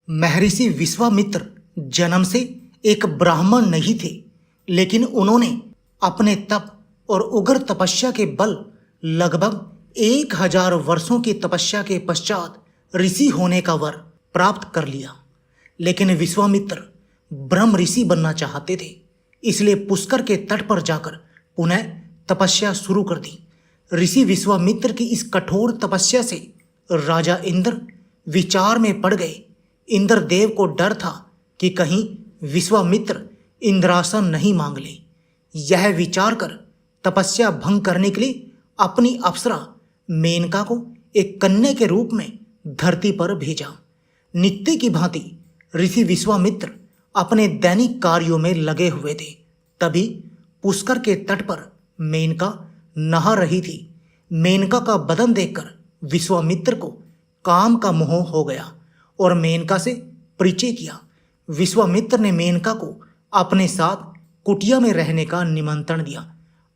महर्षि विश्वामित्र जन्म से एक ब्राह्मण नहीं थे, लेकिन उन्होंने अपने तप और उग्र तपस्या के बल लगभग 1000 वर्षों की तपस्या के पश्चात ऋषि होने का वर प्राप्त कर लिया। लेकिन विश्वामित्र ब्रह्म ऋषि बनना चाहते थे, इसलिए पुष्कर के तट पर जाकर पुनः तपस्या शुरू कर दी। ऋषि विश्वामित्र की इस कठोर तपस्या से राजा इंद्र विचार में पड़ गए। इंद्रदेव को डर था कि कहीं विश्वामित्र इंद्रासन नहीं मांग ले। यह विचार कर तपस्या भंग करने के लिए अपनी अप्सरा मेनका को एक कन्या के रूप में धरती पर भेजा। नित्य की भांति ऋषि विश्वामित्र अपने दैनिक कार्यों में लगे हुए थे। तभी पुष्कर के तट पर मेनका नहा रही थी। मेनका का बदन देखकर विश्वामित्र को काम का मोह हो गया और मेनका से परिचय किया। विश्वामित्र ने मेनका को अपने साथ कुटिया में रहने का निमंत्रण दिया।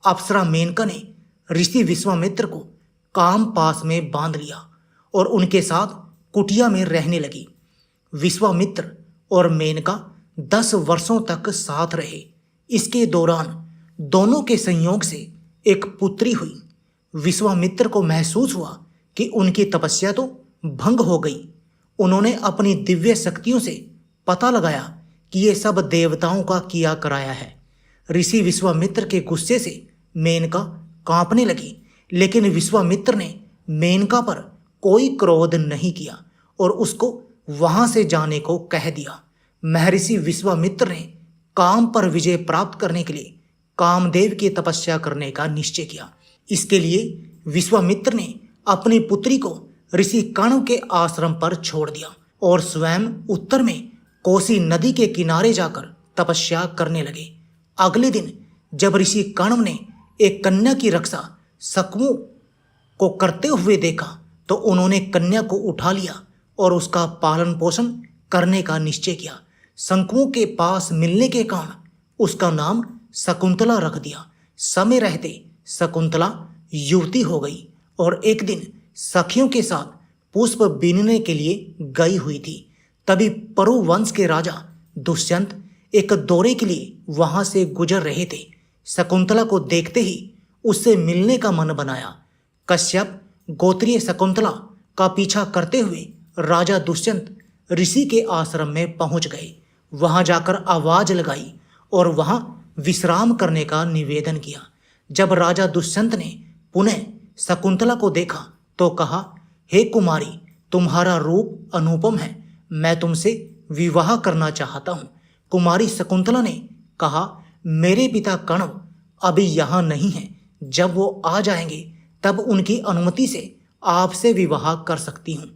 अप्सरा मेनका ने ऋषि विश्वामित्र को काम पास में बांध लिया और उनके साथ कुटिया में रहने लगी। विश्वामित्र और मेनका 10 वर्षों तक साथ रहे। इसके दौरान दोनों के संयोग से एक पुत्री हुई। विश्वामित्र को महसूस हुआ कि उनकी तपस्या तो भंग हो गई। उन्होंने अपनी दिव्य शक्तियों से पता लगाया कि ये सब देवताओं का किया कराया है। ऋषि विश्वामित्र के गुस्से से मेनका कांपने लगी, लेकिन विश्वामित्र ने मेनका पर कोई क्रोध नहीं किया और उसको वहां से जाने को कह दिया। महर्षि विश्वामित्र ने काम पर विजय प्राप्त करने के लिए कामदेव की तपस्या करने का निश्चय किया। इसके लिए विश्वामित्र ने अपनी पुत्री को ऋषि कण्व के आश्रम पर छोड़ दिया और स्वयं उत्तर में कोसी नदी के किनारे जाकर तपस्या करने लगे। अगले दिन जब ऋषि कण्व ने एक कन्या की रक्षा शकुओं को करते हुए देखा तो उन्होंने कन्या को उठा लिया और उसका पालन पोषण करने का निश्चय किया। शकुओं के पास मिलने के कारण उसका नाम शकुंतला रख दिया। समय रहते शकुंतला युवती हो गई और एक दिन सखियों के साथ पुष्प बीनने के लिए गई हुई थी। तभी परु वंश के राजा दुष्यंत एक दौरे के लिए वहां से गुजर रहे थे। शकुंतला को देखते ही उससे मिलने का मन बनाया। कश्यप गोत्रीय शकुंतला का पीछा करते हुए राजा दुष्यंत ऋषि के आश्रम में पहुंच गए। वहां जाकर आवाज लगाई और वहां विश्राम करने का निवेदन किया। जब राजा दुष्यंत ने पुनः शकुंतला को देखा तो कहा, हे कुमारी, तुम्हारा रूप अनुपम है, मैं तुमसे विवाह करना चाहता हूँ। कुमारी शकुंतला ने कहा, मेरे पिता कण्व अभी यहाँ नहीं हैं, जब वो आ जाएंगे तब उनकी अनुमति से आपसे विवाह कर सकती हूँ।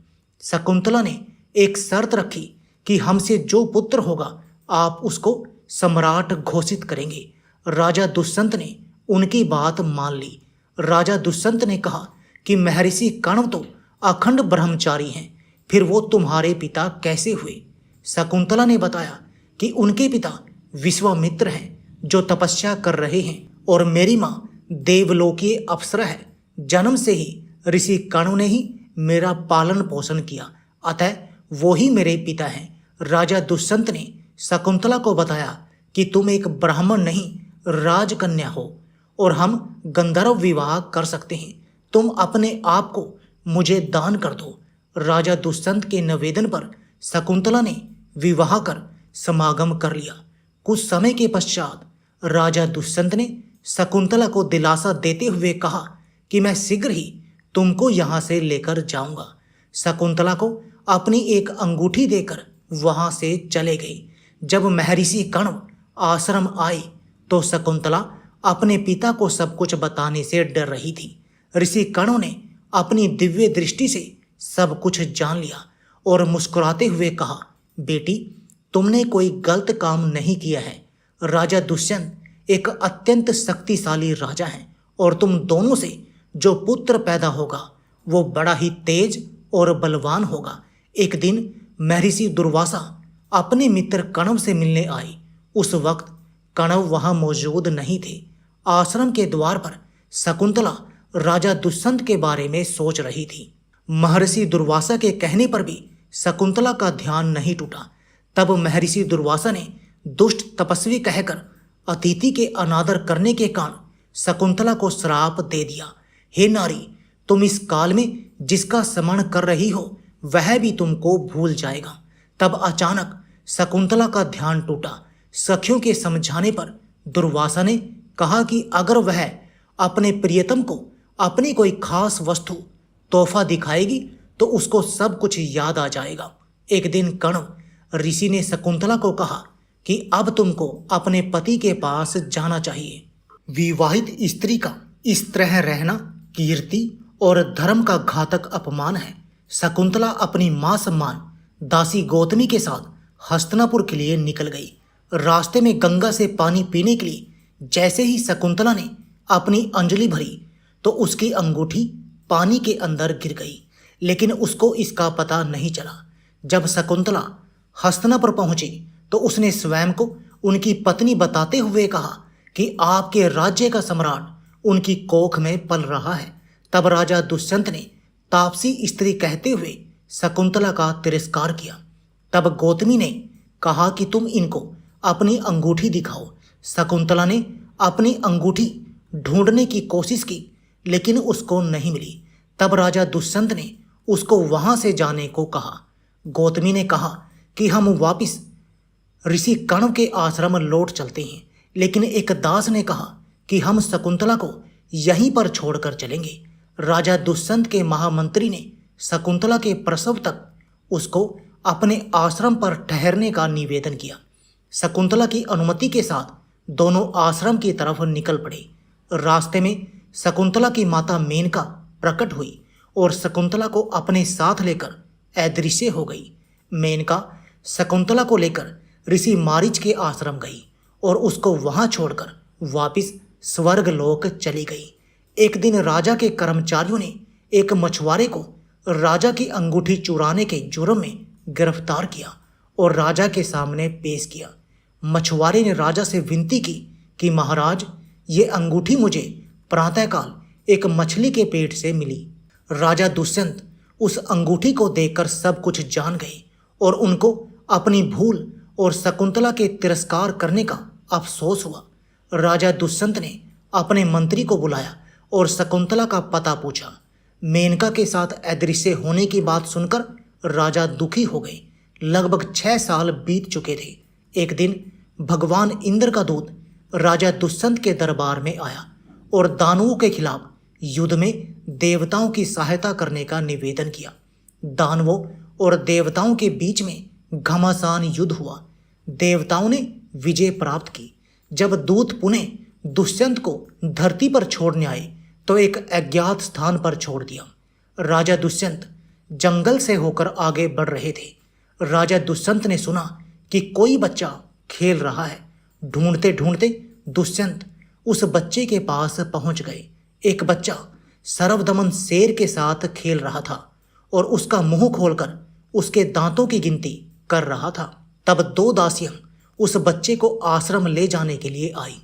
शकुंतला ने एक शर्त रखी कि हमसे जो पुत्र होगा आप उसको सम्राट घोषित करेंगे। राजा दुष्यंत ने उनकी बात मान ली। राजा दुष्यंत ने कहा कि महर्षि कण्व तो अखंड ब्रह्मचारी हैं, फिर वो तुम्हारे पिता कैसे हुए? शकुंतला ने बताया कि उनके पिता विश्वामित्र हैं जो तपस्या कर रहे हैं और मेरी माँ देवलोकीय अप्सरा है। जन्म से ही ऋषि कण्व ने ही मेरा पालन पोषण किया, अतः वो ही मेरे पिता हैं। राजा दुष्यंत ने शकुंतला को बताया कि तुम एक ब्राह्मण नहीं राजकन्या हो और हम गंधर्व विवाह कर सकते हैं। तुम अपने आप को मुझे दान कर दो। राजा दुष्यंत के निवेदन पर शकुंतला ने विवाह कर समागम कर लिया। कुछ समय के पश्चात राजा दुष्यंत ने शकुंतला को दिलासा देते हुए कहा कि मैं शीघ्र ही तुमको यहाँ से लेकर जाऊंगा। शकुंतला को अपनी एक अंगूठी देकर वहां से चले गई। जब महर्षि कण्व आश्रम आए तो शकुंतला अपने पिता को सब कुछ बताने से डर रही थी। ऋषि कण्व ने अपनी दिव्य दृष्टि से सब कुछ जान लिया और मुस्कुराते हुए कहा, बेटी, तुमने कोई गलत काम नहीं किया है। राजा दुष्यंत एक अत्यंत शक्तिशाली राजा हैं और तुम दोनों से जो पुत्र पैदा होगा वो बड़ा ही तेज और बलवान होगा। एक दिन महर्षि दुर्वासा अपने मित्र कण्व से मिलने आए। उस वक्त कण्व वहां मौजूद नहीं थे। आश्रम के द्वार पर शकुंतला राजा दुष्यंत के बारे में सोच रही थी। महर्षि दुर्वासा के कहने पर भी शकुंतला का ध्यान नहीं टूटा। तब महर्षि दुर्वासा ने दुष्ट तपस्वी कहकर अतिथि के अनादर करने के कारण शकुंतला को श्राप दे दिया। हे नारी, तुम इस काल में जिसका स्मरण कर रही हो वह भी तुमको भूल जाएगा। तब अचानक शकुंतला का ध्यान टूटा। सखियों के समझाने पर दुर्वासा ने कहा कि अगर वह अपने प्रियतम को अपनी कोई खास वस्तु तोहफा दिखाएगी तो उसको सब कुछ याद आ जाएगा। एक दिन कण्व ऋषि ने शकुंतला को कहा कि अब तुमको अपने पति के पास जाना चाहिए। विवाहित स्त्री का इस तरह रहना कीर्ति और धर्म का घातक अपमान है। शकुंतला अपनी मां सम्मान दासी गौतमी के साथ हस्तिनापुर के लिए निकल गई। रास्ते में गंगा से पानी पीने के लिए जैसे ही शकुंतला ने अपनी अंजलि भरी तो उसकी अंगूठी पानी के अंदर गिर गई, लेकिन उसको इसका पता नहीं चला। जब शकुंतला हस्तिनापुर पहुंची तो उसने स्वयं को उनकी पत्नी बताते हुए कहा कि आपके राज्य का सम्राट उनकी कोख में पल रहा है। तब राजा दुष्यंत ने तापसी स्त्री कहते हुए शकुंतला का तिरस्कार किया। तब गौतमी ने कहा कि तुम इनको अपनी अंगूठी दिखाओ। शकुंतला ने अपनी अंगूठी ढूंढने की कोशिश की, लेकिन उसको नहीं मिली। तब राजा दुष्यंत ने उसको वहां से जाने को कहा। गौतमी ने कहा कि हम वापिस ऋषि कण्व के आश्रम लौट चलते हैं, लेकिन एक दास ने कहा कि हम शकुंतला को यहीं पर छोड़कर चलेंगे। राजा दुष्यंत के महामंत्री ने शकुंतला के प्रसव तक उसको अपने आश्रम पर ठहरने का निवेदन किया। शकुंतला की अनुमति के साथ दोनों आश्रम की तरफ निकल पड़े। रास्ते में शकुंतला की माता मेनका प्रकट हुई और शकुंतला को अपने साथ लेकर अदृश्य हो गई। मेनका शकुंतला को लेकर ऋषि मारीच के आश्रम गई और उसको वहां छोड़कर वापिस स्वर्गलोक चली गई। एक दिन राजा के कर्मचारियों ने एक मछुआरे को राजा की अंगूठी चुराने के जुर्म में गिरफ्तार किया और राजा के सामने पेश किया। मछुआरे ने राजा से विनती की कि महाराज, ये अंगूठी मुझे प्रातःकाल एक मछली के पेट से मिली। राजा दुष्यंत उस अंगूठी को देखकर सब कुछ जान गए और उनको अपनी भूल और शकुंतला के तिरस्कार करने का अफसोस हुआ। राजा दुष्यंत ने अपने मंत्री को बुलाया और शकुंतला का पता पूछा। मेनका के साथ अदृश्य होने की बात सुनकर राजा दुखी हो गए। लगभग 6 साल बीत चुके थे। एक दिन भगवान इंद्र का दूत राजा दुष्यंत के दरबार में आया और दानवों के खिलाफ युद्ध में देवताओं की सहायता करने का निवेदन किया। दानवों और देवताओं के बीच में घमासान युद्ध हुआ। देवताओं ने विजय प्राप्त की। जब दूत पुनः दुष्यंत को धरती पर छोड़ने आए तो एक अज्ञात स्थान पर छोड़ दिया। राजा दुष्यंत जंगल से होकर आगे बढ़ रहे थे। राजा दुष्यंत ने सुना कि कोई बच्चा खेल रहा है। ढूंढते ढूंढते दुष्यंत उस बच्चे के पास पहुंच गए। एक बच्चा सर्वदमन शेर के साथ खेल रहा था और उसका मुंह खोलकर उसके दांतों की गिनती कर रहा था। तब 2 दासियां उस बच्चे को आश्रम ले जाने के लिए आई।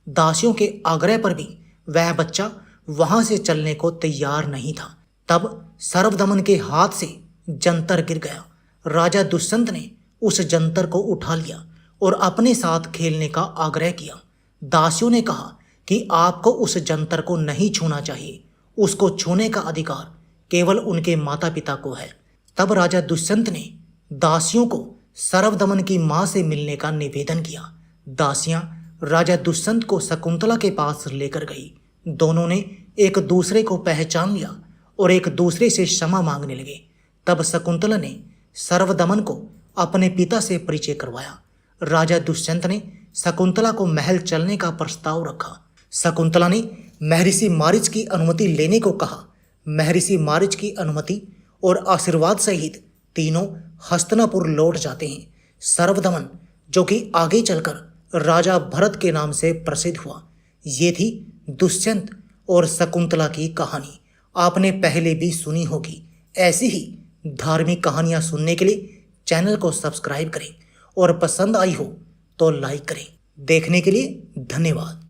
दासियों के आग्रह पर भी वह बच्चा वहां से चलने को तैयार नहीं था। तब सर्वदमन के हाथ से जंतर गिर गया। राजा दुष्यंत ने उस जंतर को उठा लिया और अपने साथ खेलने का आग्रह किया। दासियों ने कहा कि आपको उस जंतर को नहीं छूना चाहिए, उसको छूने का अधिकार केवल उनके माता पिता को है। तब राजा दुष्यंत ने दासियों को सर्वदमन की मां से मिलने का निवेदन किया। दासियां राजा दुष्यंत को शकुंतला के पास लेकर गई। दोनों ने एक दूसरे को पहचान लिया और एक दूसरे से क्षमा मांगने लगे। तब शकुंतला ने सर्वदमन को अपने पिता से परिचय करवाया। राजा दुष्यंत ने शकुंतला को महल चलने का प्रस्ताव रखा। शकुंतला ने महर्षि मारीच की अनुमति लेने को कहा। महर्षि मारीच की अनुमति और आशीर्वाद सहित तीनों हस्तिनापुर लौट जाते हैं। सर्वदमन, जो कि आगे चलकर राजा भरत के नाम से प्रसिद्ध हुआ। ये थी दुष्यंत और शकुंतला की कहानी। आपने पहले भी सुनी होगी। ऐसी ही धार्मिक कहानियां सुनने के लिए चैनल को सब्सक्राइब करें और पसंद आई हो तो लाइक करें। देखने के लिए धन्यवाद।